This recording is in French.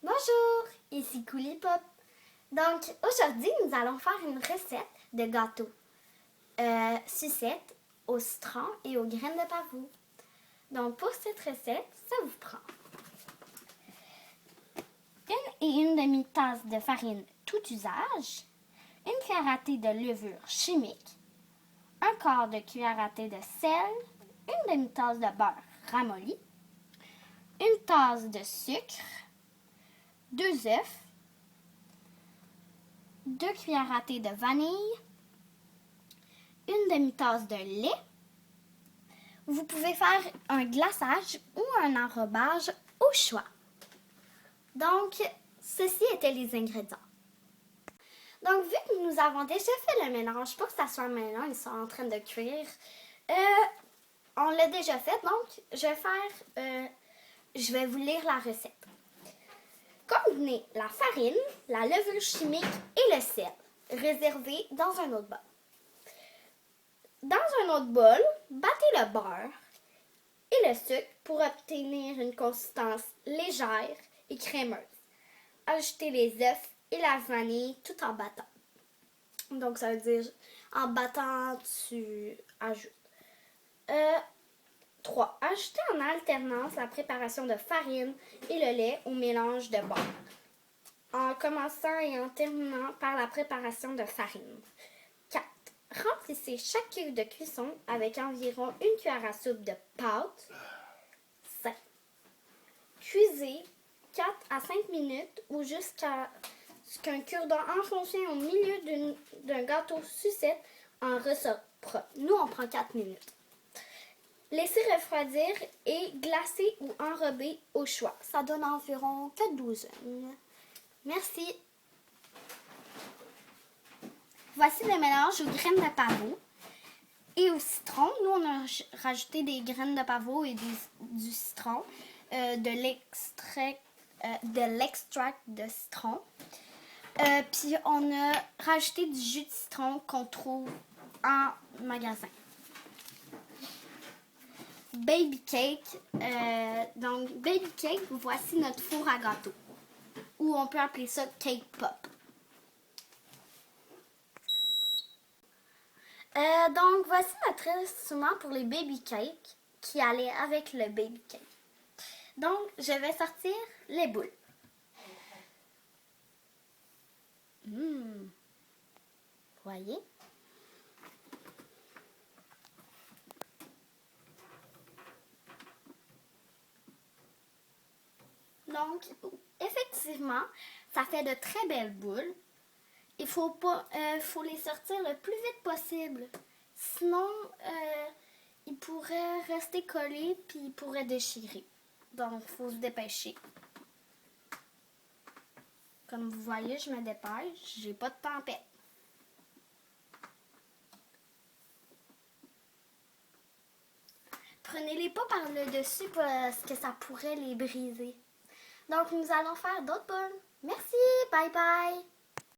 Bonjour, ici Coulis Pop. Donc, aujourd'hui, nous allons faire une recette de gâteau sucette au citron et aux graines de pavot. Donc, pour cette recette, ça vous prend 1 demi-tasse de farine tout usage, 1 cuillère à thé de levure chimique, 1/4 de cuillère à thé de sel, 1 demi-tasse de beurre ramolli, 1 tasse de sucre, 2 œufs, 2 cuillères à thé de vanille, 1 demi-tasse de lait. Vous pouvez faire un glaçage ou un enrobage au choix. Donc, ceci étaient les ingrédients. Donc, vu que nous avons déjà fait le mélange, pour que ça soit maintenant, ils sont en train de cuire, on l'a déjà fait, donc je vais vous lire la recette. Combinez la farine, la levure chimique et le sel, réservés dans un autre bol. Dans un autre bol, battez le beurre et le sucre pour obtenir une consistance légère et crémeuse. Ajoutez les œufs et la vanille tout en battant. Donc, ça veut dire, en battant, tu ajoutes. 3. Ajoutez en alternance la préparation de farine et le lait au mélange de beurre, en commençant et en terminant par la préparation de farine. 4. Remplissez chaque cuve de cuisson avec environ 1 cuillère à soupe de pâte. 5. Cuisez 4 à 5 minutes ou jusqu'à ce qu'un cure-dent enfoncé au milieu d'un gâteau sucette en ressorte propre. Nous, on prend 4 minutes. Laissez refroidir et glacer ou enrober au choix. Ça donne environ que 12 heures. Merci. Voici le mélange aux graines de pavot et au citron. Nous, on a rajouté des graines de pavot et du citron, de l'extract de citron. Puis, on a rajouté du jus de citron qu'on trouve en magasin. Baby cake. Donc, baby cake, voici notre four à gâteau. Ou on peut appeler ça cake pop. Donc, voici notre instrument pour les baby cakes qui allait avec le baby cake. Donc, je vais sortir les boules. Voyez? Donc, effectivement, ça fait de très belles boules. Il faut les sortir le plus vite possible. Sinon, ils pourraient rester collés puis ils pourraient déchirer. Donc, il faut se dépêcher. Comme vous voyez, je me dépêche. J'ai pas de tempête. Prenez-les pas par le dessus parce que ça pourrait les briser. Donc, nous allons faire d'autres boules. Merci, bye bye!